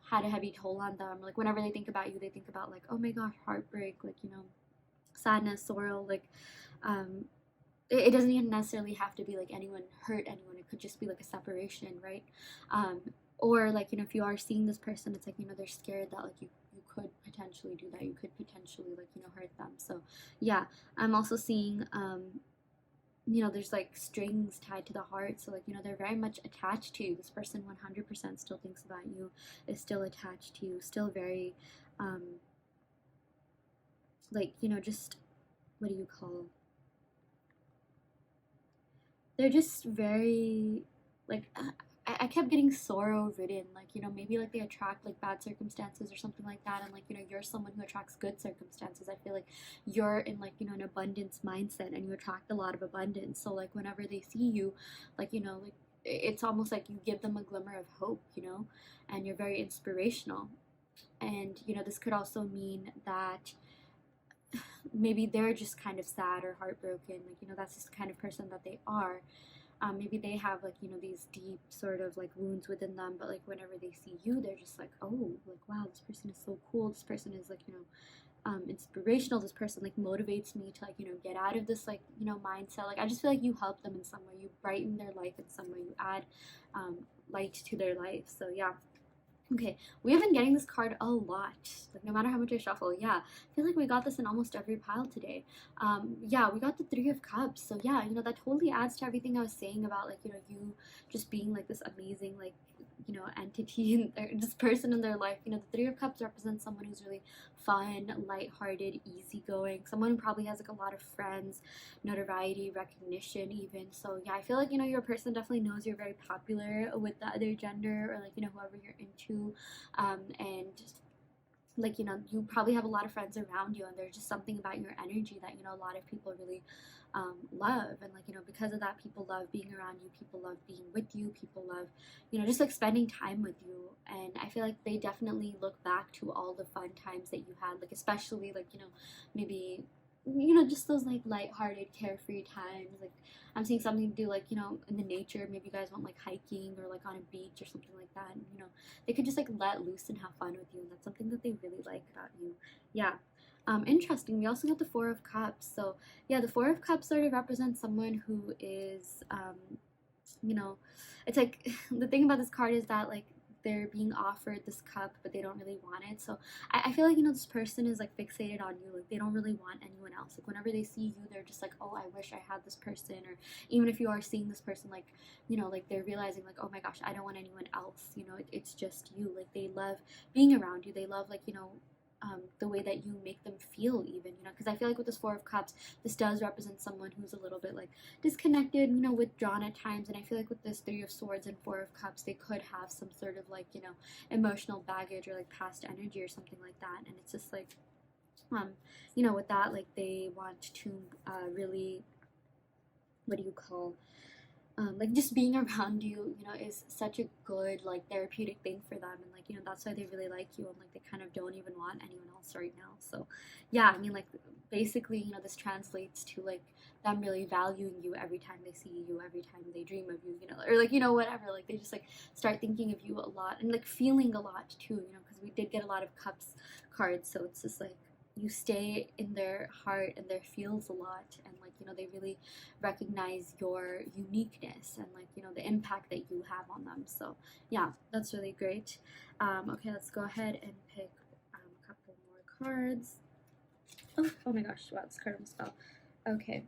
[SPEAKER 1] had a heavy toll on them. Like whenever they think about you, they think about like, oh my gosh, heartbreak, like sadness, sorrow. Like um it doesn't even necessarily have to be like anyone hurt anyone. It could just be like a separation, right? um or like if you are seeing this person, it's like they're scared that like you could potentially do that. You could potentially like hurt them. So yeah, I'm also seeing there's like strings tied to the heart. So like they're very much attached to you. This person 100% still thinks about you, is still attached to you, still very um like just, what do you call, they're just very like I kept getting sorrow ridden, like, you know, maybe like they attract like bad circumstances or something like that, and like, you know, you're someone who attracts good circumstances. I feel like you're in like, you know, an abundance mindset and you attract a lot of abundance. So like whenever they see you, like, you know, like it's almost like you give them a glimmer of hope, you know, and you're very inspirational. And you know, this could also mean that maybe they're just kind of sad or heartbroken, like, you know, that's just the kind of person that they are. Maybe they have like, you know, these deep sort of like wounds within them, but like whenever they see you, they're just like, oh, like, wow, this person is so cool, this person is like, you know, inspirational, this person like motivates me to like, you know, get out of this like, you know, mindset. Like I just feel like you help them in some way, you brighten their life in some way, you add um, light to their life. So yeah. Okay, we have been getting this card a lot. Like no matter how much I shuffle, yeah. I feel like we got this in almost every pile today. Yeah, we got the Three of Cups. So yeah, you know, that totally adds to everything I was saying about like, you know, you just being like this amazing like, you know, entity and this person in their life. You know, the Three of Cups represents someone who's really fun, lighthearted, easygoing, someone who probably has like a lot of friends, notoriety, recognition even. So yeah, I feel like, you know, your person definitely knows you're very popular with the other gender, or like, you know, whoever you're into. And like, you know, you probably have a lot of friends around you, and there's just something about your energy that, you know, a lot of people really love. And like, you know, because of that, people love being around you, people love being with you, people love, you know, just like spending time with you. And I feel like they definitely look back to all the fun times that you had, like especially like, you know, maybe, you know, just those like lighthearted carefree times. Like I'm seeing something to do like, you know, in the nature, maybe you guys went like hiking or like on a beach or something like that, and you know, they could just like let loose and have fun with you, and that's something that they really like about you. Yeah. Interesting. We also got the Four of Cups. So yeah, the Four of Cups sort of represents someone who is, you know, it's like the thing about this card is that like they're being offered this cup, but they don't really want it. So I feel like, you know, this person is like fixated on you. Like they don't really want anyone else. Like whenever they see you, they're just like, oh, I wish I had this person. Or even if you are seeing this person, like, you know, like they're realizing like, oh my gosh, I don't want anyone else. You know, it's just you. Like they love being around you. They love like, you know, the way that you make them feel, even, you know, because I feel like with this Four of Cups, this does represent someone who's a little bit like disconnected, you know, withdrawn at times. And I feel like with this Three of Swords and Four of Cups, they could have some sort of like, you know, emotional baggage or like past energy or something like that. And it's just like, you know, with that, like they want to really, what do you call, like just being around you, you know, is such a good like therapeutic thing for them. And like, you know, that's why they really like you, and like they kind of don't even want anyone else right now. So yeah, I mean, like basically, you know, this translates to like them really valuing you every time they see you, every time they dream of you, you know, or like, you know, whatever, like they just like start thinking of you a lot and like feeling a lot too, you know, because we did get a lot of cups cards. So it's just like you stay in their heart and their feels a lot, and like, you know, they really recognize your uniqueness and like, you know, the impact that you have on them. So yeah, that's really great. Okay, let's go ahead and pick a couple more cards. Oh my gosh, wow, this card almost fell. Okay.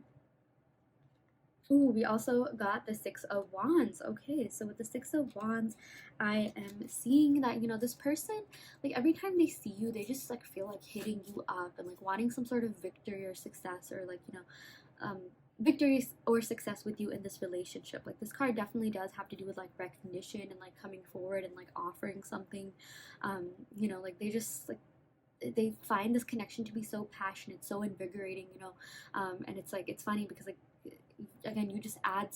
[SPEAKER 1] Ooh, we also got the Six of Wands. Okay, so with the Six of Wands, I am seeing that, you know, this person, like every time they see you, they just like feel like hitting you up and like wanting some sort of victory or success, or like, you know, victory or success with you in this relationship. Like this card definitely does have to do with like recognition and like coming forward and like offering something. You know, like they just like they find this connection to be so passionate, so invigorating, you know. And it's like it's funny because like again, you just add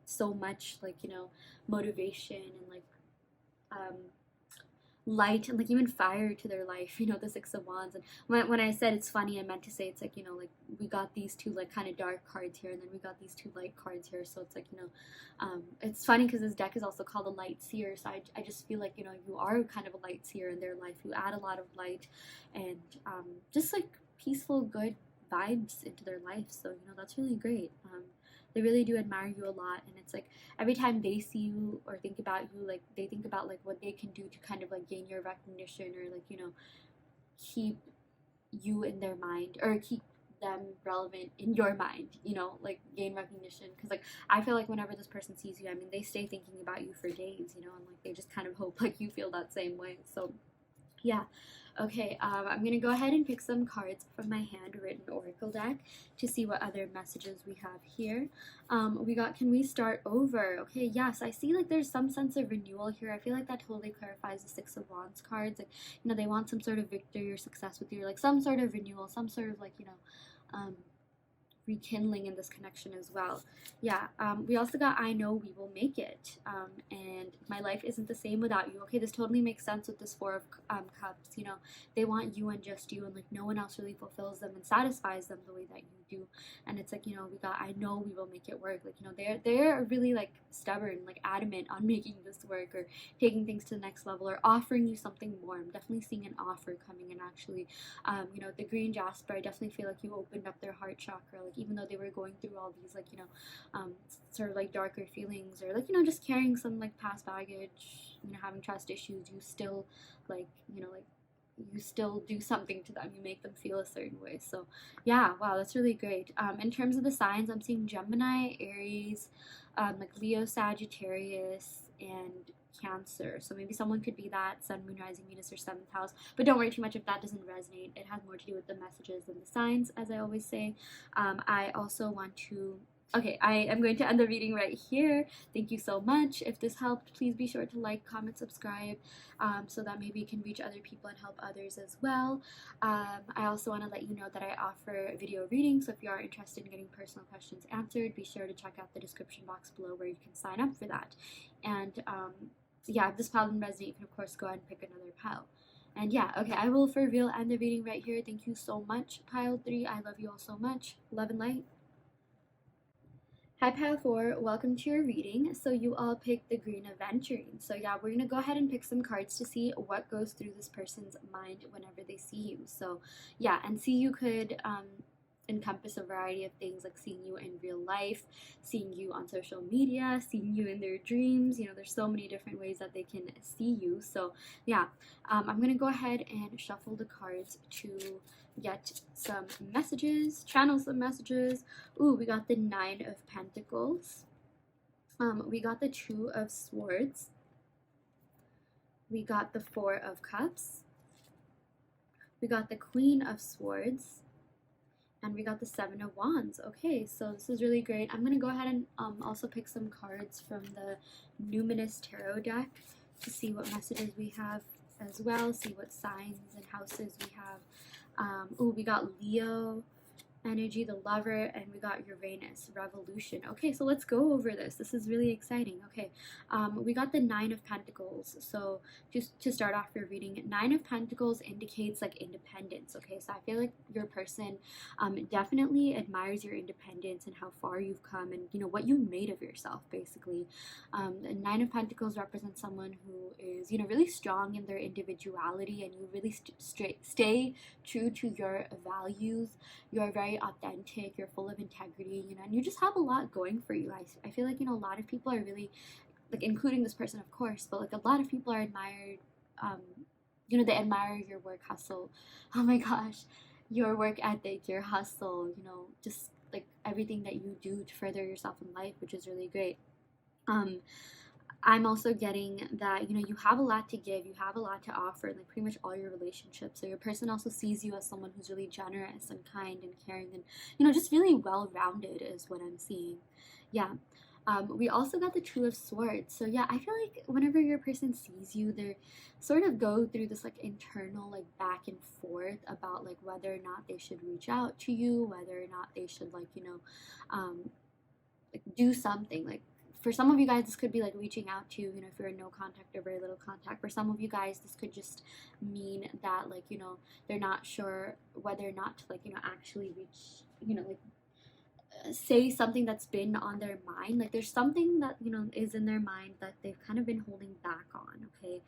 [SPEAKER 1] so much like, you know, motivation and like um light and like even fire to their life, you know, the Six of Wands. And when I said it's funny, I meant to say it's like, you know, like we got these two like kind of dark cards here, and then we got these two light cards here. So it's like, you know, it's funny because this deck is also called a light seer. So I just feel like, you know, you are kind of a light seer in their life. You add a lot of light and just like peaceful, good vibes into their life. So, you know, that's really great. They really do admire you a lot, and it's like every time they see you or think about you, like they think about like what they can do to kind of like gain your recognition, or like, you know, keep you in their mind, or keep them relevant in your mind, you know, like gain recognition. Because like I feel like whenever this person sees you, I mean, they stay thinking about you for days, you know, and like they just kind of hope like you feel that same way. So Yeah. Okay, I'm gonna go ahead and pick some cards from my handwritten oracle deck to see what other messages we have here. We got, can we start over? Okay, yes, I see like there's some sense of renewal here. I feel like that totally clarifies the Six of Wands cards. Like, they want some sort of victory or success with you, like some sort of renewal, some sort of like, um, rekindling in this connection as well. Yeah, we also got I know we will make it, and my life isn't the same without you. Okay, this totally makes sense with this Four of Cups. They want you and just you, and like no one else really fulfills them and satisfies them the way that you do. And it's like, we got I know we will make it work. Like, they're really like stubborn, like adamant on making this work, or taking things to the next level, or offering you something more. I'm definitely seeing an offer coming in, actually. The green Jasper, I definitely feel like you opened up their heart chakra, like even though they were going through all these like, sort of like darker feelings, or like, just carrying some like past baggage, having trust issues, you still like, like you still do something to them. You make them feel a certain way. So yeah, wow, that's really great. In terms of the signs, I'm seeing Gemini, Aries, like Leo, Sagittarius, and Cancer. So maybe someone could be that Sun, Moon, Rising, Venus, or seventh house. But don't worry too much if that doesn't resonate. It has more to do with the messages than the signs, as I always say. I also want to. Okay, I am going to end the reading right here. Thank you so much. If this helped, please be sure to like, comment, subscribe, so that maybe it can reach other people and help others as well. I also want to let you know that I offer video readings, so if you are interested in getting personal questions answered, be sure to check out the description box below where you can sign up for that. And yeah, if this pile didn't resonate, you can of course go ahead and pick another pile. And yeah, okay, I will for real end the reading right here. Thank you so much, pile 3. I love you all so much. Love and light. Hi Pile 4, welcome to your reading. So you all picked the green Aventurine. So yeah, we're gonna go ahead and pick some cards to see what goes through this person's mind whenever they see you. So yeah, and see you could encompass a variety of things, like seeing you in real life, seeing you on social media, seeing you in their dreams. There's so many different ways that they can see you. So yeah, I'm gonna go ahead and shuffle the cards to get some messages, channel some messages. Ooh, we got the Nine of Pentacles. We got the Two of Swords. We got the Four of Cups. We got the Queen of Swords. And we got the Seven of Wands. Okay, so this is really great. I'm going to go ahead and also pick some cards from the Numinous Tarot deck to see what messages we have as well, see what signs and houses we have. Ooh, we got Leo energy, the Lover, and we got Uranus, Revolution. Okay, so let's go over this. This is really exciting. Okay, we got the Nine of Pentacles. So just to start off your reading, Nine of Pentacles indicates like independence. Okay, so I feel like your person definitely admires your independence and how far you've come, and what you made of yourself, basically. The Nine of Pentacles represents someone who is really strong in their individuality, and you really stay true to your values. You're very authentic, you're full of integrity, and you just have a lot going for you. I feel like, a lot of people are really, like, including this person, of course, but like a lot of people are admired, they admire your work hustle. Oh my gosh, your work ethic, your hustle, just like everything that you do to further yourself in life, which is really great. I'm also getting that, you have a lot to give, you have a lot to offer in like pretty much all your relationships. So your person also sees you as someone who's really generous and kind and caring and, just really well-rounded is what I'm seeing. Yeah. We also got the Two of Swords. So yeah, I feel like whenever your person sees you, they sort of go through this like internal like back and forth about like whether or not they should reach out to you, whether or not they should like, like do something. Like, for some of you guys, this could be like reaching out to, if you're in no contact or very little contact. For some of you guys, this could just mean that, like, they're not sure whether or not to, like, actually reach, like, say something that's been on their mind. Like, there's something that, is in their mind that they've kind of been holding back on, okay?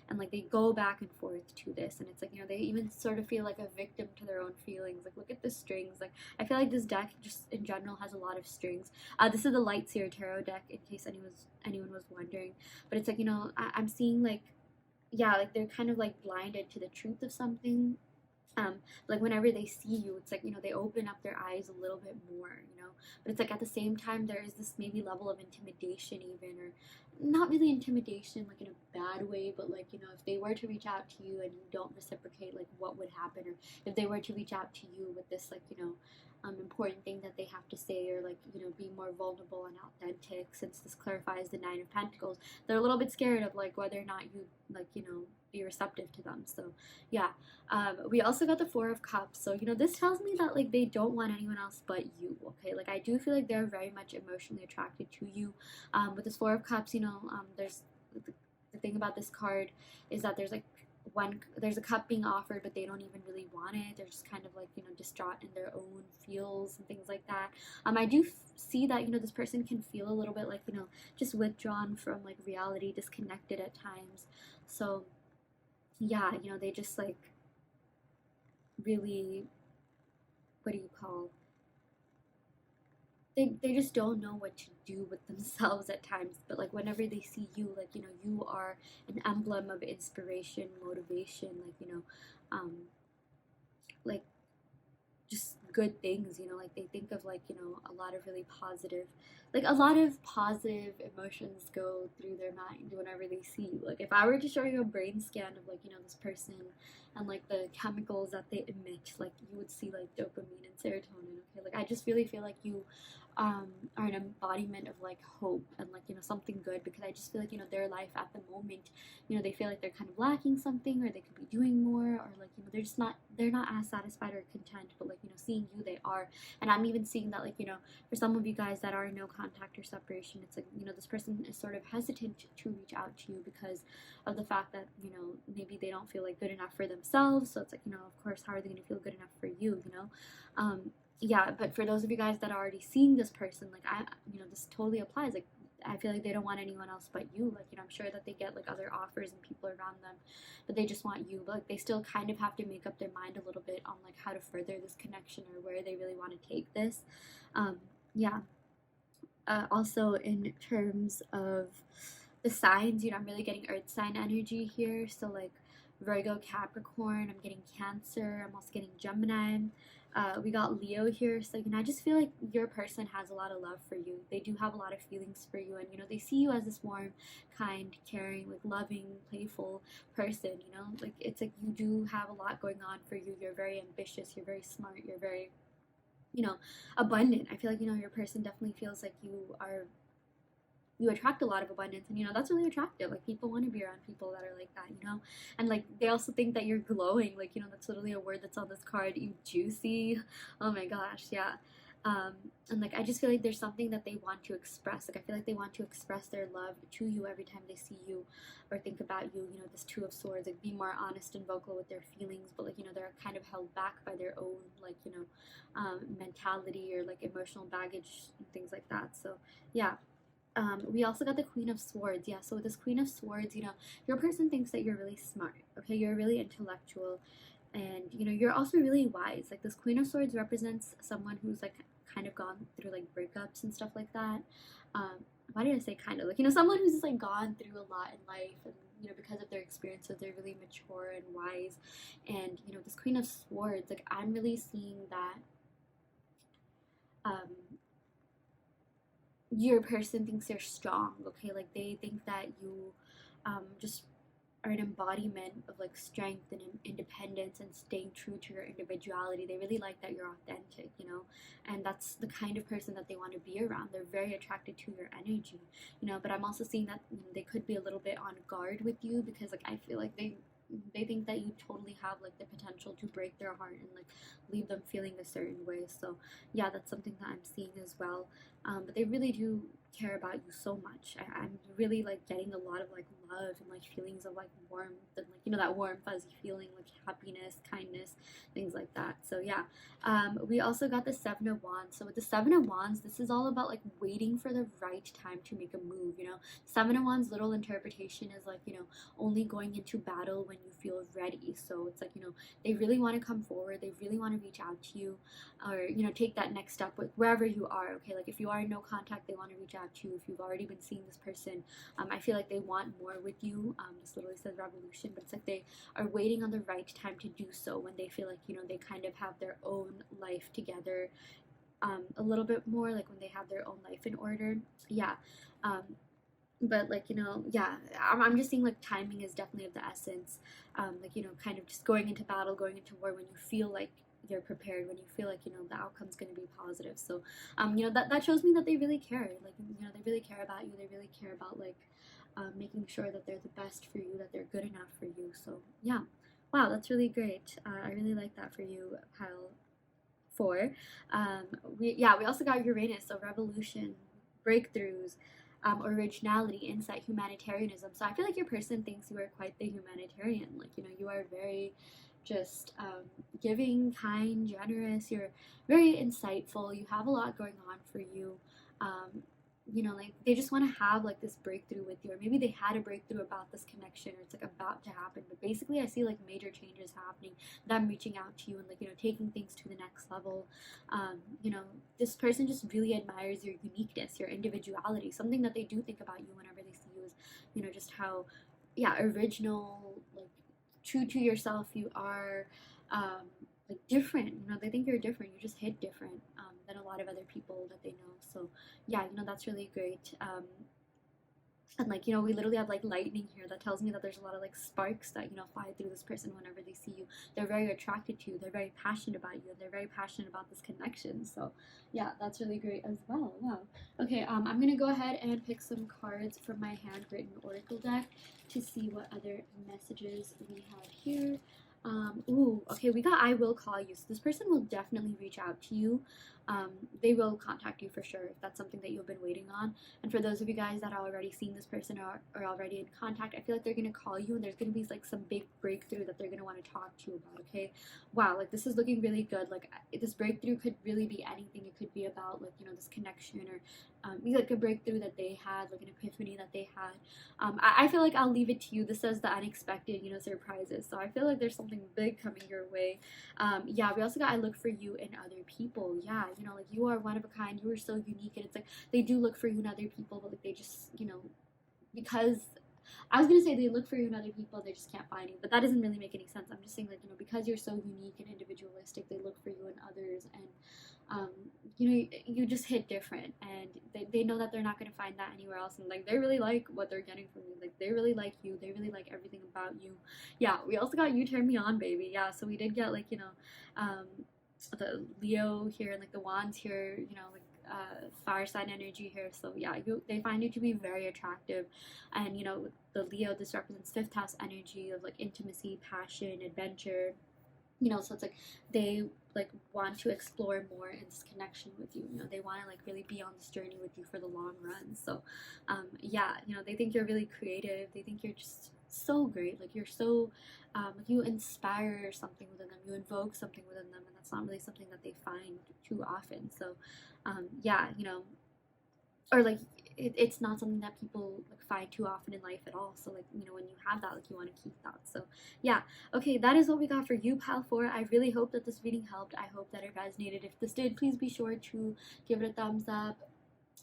[SPEAKER 1] And, like, they go back and forth to this, and it's like, they even sort of feel like a victim to their own feelings. Like, look at the strings. Like, I feel like this deck just in general has a lot of strings. This is the Light Seer Tarot deck, in case anyone was wondering. But it's like, I'm seeing, like, yeah, like, they're kind of, like, blinded to the truth of something. um like whenever they see you, it's like, they open up their eyes a little bit more, but it's like at the same time there is this maybe level of intimidation, even, or not really intimidation like in a bad way, but like, if they were to reach out to you and you don't reciprocate, like what would happen, or if they were to reach out to you with this, like, important thing that they have to say, or like, be more vulnerable and authentic, since this clarifies the Nine of Pentacles, they're a little bit scared of like whether or not you, like, be receptive to them. So yeah. We also got the Four of Cups. So, this tells me that, like, they don't want anyone else but you, okay? Like, I do feel like they're very much emotionally attracted to you. With this Four of Cups, there's the thing about this card is that there's a cup being offered, but they don't even really want it. They're just kind of like, distraught in their own feels and things like that. I do see that, this person can feel a little bit like, just withdrawn from like reality, disconnected at times. So, yeah, they just like really, what do you call, they just don't know what to do with themselves at times. But like whenever they see you, like, you are an emblem of inspiration, motivation, like, um like just good things, like they think of like, a lot of really positive, like a lot of positive emotions go through their mind whenever they see you. Like if I were to show you a brain scan of like, this person and like the chemicals that they emit, like you would see like dopamine and serotonin. Okay, like I just really feel like you are an embodiment of like hope and like, something good, because I just feel like, their life at the moment, they feel like they're kind of lacking something, or they could be doing more, or like, they're not as satisfied or content. But like, seeing you, they are. And I'm even seeing that, like, for some of you guys that are in no contact or separation, it's like, this person is sort of hesitant to reach out to you because of the fact that, maybe they don't feel like good enough for themselves. So it's like, of course, how are they going to feel good enough for you, yeah. But for those of you guys that are already seeing this person, like this totally applies. Like I feel like they don't want anyone else but you. Like, I'm sure that they get like other offers and people around them, but they just want you. But like they still kind of have to make up their mind a little bit on like how to further this connection, or where they really want to take this. Yeah. Also in terms of the signs, I'm really getting earth sign energy here. So like Virgo, Capricorn, I'm getting Cancer, I'm also getting Gemini. We got Leo here. So, I just feel like your person has a lot of love for you. They do have a lot of feelings for you. And, they see you as this warm, kind, caring, like loving, playful person, like it's like you do have a lot going on for you. You're very ambitious. You're very smart. You're very, abundant. I feel like, your person definitely feels like you attract a lot of abundance, and that's really attractive. Like people want to be around people that are like that, and like they also think that you're glowing. Like, that's literally a word that's on this card, you juicy. Oh my gosh, yeah. And like I just feel like there's something that they want to express. Like I feel like they want to express their love to you every time they see you or think about you. This Two of Swords, like be more honest and vocal with their feelings, but like, they're kind of held back by their own like, mentality, or like emotional baggage and things like that. So yeah. We also got the Queen of Swords. Yeah, so with this Queen of Swords, your person thinks that you're really smart. Okay, you're really intellectual, and you're also really wise. Like this Queen of Swords represents someone who's like kind of gone through like breakups and stuff like that. Why did I say kind of? Like, someone who's just like gone through a lot in life, and because of their experiences, they're really mature and wise. And this Queen of Swords, like I'm really seeing that your person thinks they're strong. Okay, like they think that you just are an embodiment of like strength and independence and staying true to your individuality. They really like that you're authentic, and that's the kind of person that they want to be around. They're very attracted to your energy, but I'm also seeing that they could be a little bit on guard with you, because like I feel like they think that you totally have like the potential to break their heart and like leave them feeling a certain way. So yeah, that's something that I'm seeing as well. But they really do care about you so much. I'm really like getting a lot of like love and like feelings of like warmth, and like that warm fuzzy feeling, like happiness, kindness, things like that. So yeah. We also got the Seven of Wands. So with the Seven of Wands, this is all about like waiting for the right time to make a move. Seven of Wands literal interpretation is like, only going into battle when you feel ready. So it's like, they really want to come forward, they really want to reach out to you, or take that next step with wherever you are. Okay, like if you are in no contact, they want to reach out to you. If you've already been seeing this person, I feel like they want more with you. This literally says revolution, but it's like they are waiting on the right time to do so, when they feel like, you know, they kind of have their own life together, a little bit more, like when they have their own life in order. Yeah. um, but like, you know, yeah, I'm just seeing like timing is definitely of the essence. Like, you know, kind of just going into battle, going into war when you feel like you're prepared, when you feel like, you know, the outcome's going to be positive. So you know, that shows me that they really care. Like, you know, they really care about you. They really care about like making sure that they're the best for you, that they're good enough for you. So yeah, wow, that's really great. I really like that for you, pile 4. We also got Uranus, so revolution, breakthroughs, originality, insight, humanitarianism. So I feel like your person thinks you are quite the humanitarian. Like, you know, you are very just giving, kind, generous. You're very insightful. You have a lot going on for you. Um, you know, like they just want to have like this breakthrough with you, or maybe they had a breakthrough about this connection, or it's like about to happen. But basically, I see like major changes happening, them reaching out to you and like, you know, taking things to the next level. You know, this person just really admires your uniqueness, your individuality. Something that they do think about you whenever they see you is, you know, just how, yeah, original, like true to yourself you are. Like different, you know, they think you're different. You just hit different than a lot of other people that they know. So yeah, you know, that's really great. And like, you know, we literally have like lightning here that tells me that there's a lot of like sparks that, you know, fly through this person whenever they see you. They're very attracted to you, they're very passionate about you, and they're very passionate about this connection. So yeah, that's really great as well. Wow. Okay, I'm gonna go ahead and pick some cards from my handwritten oracle deck to see what other messages we have here. Ooh, okay, we got I will call you. So this person will definitely reach out to you. They will contact you for sure if that's something that you've been waiting on. And for those of you guys that are already seeing this person, or are already in contact, I feel like they're going to call you, and there's going to be like some big breakthrough that they're going to want to talk to you about, okay? Wow, like this is looking really good. Like this breakthrough could really be anything. It could be about like, you know, this connection, or like a breakthrough that they had, like an epiphany that they had. I feel like I'll leave it to you. This says the unexpected, you know, surprises. So I feel like there's something big coming your way. Yeah, we also got I look for you in other people. Yeah, you know, like you are one of a kind. You are so unique, and it's like they do look for you in other people, but like they just, you know, because I was gonna say they look for you in other people, they just can't find you, but that doesn't really make any sense. I'm just saying, like, you know, because you're so unique and individualistic, they look for you in others, and you know, you just hit different, and they know that they're not gonna find that anywhere else, and like they really like what they're getting from you. Like they really like you, they really like everything about you. Yeah, we also got you turn me on, baby. Yeah, so we did get like, you know, the Leo here and like the wands here, you know, like fire sign energy here. So yeah, they find you to be very attractive, and you know, the Leo, this represents fifth house energy of like intimacy, passion, adventure. You know, so it's like they like want to explore more in this connection with you. You know, they want to like really be on this journey with you for the long run. So yeah, you know, they think you're really creative. They think you're just so great. Like you're so like you inspire something within them, you invoke something within them, and that's not really something that they find too often. So yeah, you know, or like it's not something that people like find too often in life at all. So like, you know, when you have that, like you want to keep that. So yeah, okay, that is what we got for you, pile 4. I really hope that this reading helped. I hope that it resonated. If this did, please be sure to give it a thumbs up,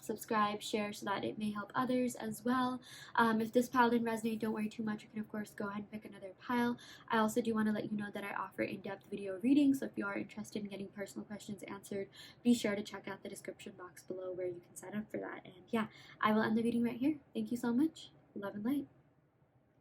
[SPEAKER 1] subscribe, share, so that it may help others as well. If this pile didn't resonate, don't worry too much. You can of course go ahead and pick another pile. I also do want to let you know that I offer in-depth video readings, so if you are interested in getting personal questions answered, be sure to check out the description box below where you can sign up for that. And yeah, I will end the reading right here. Thank you so much. Love and light.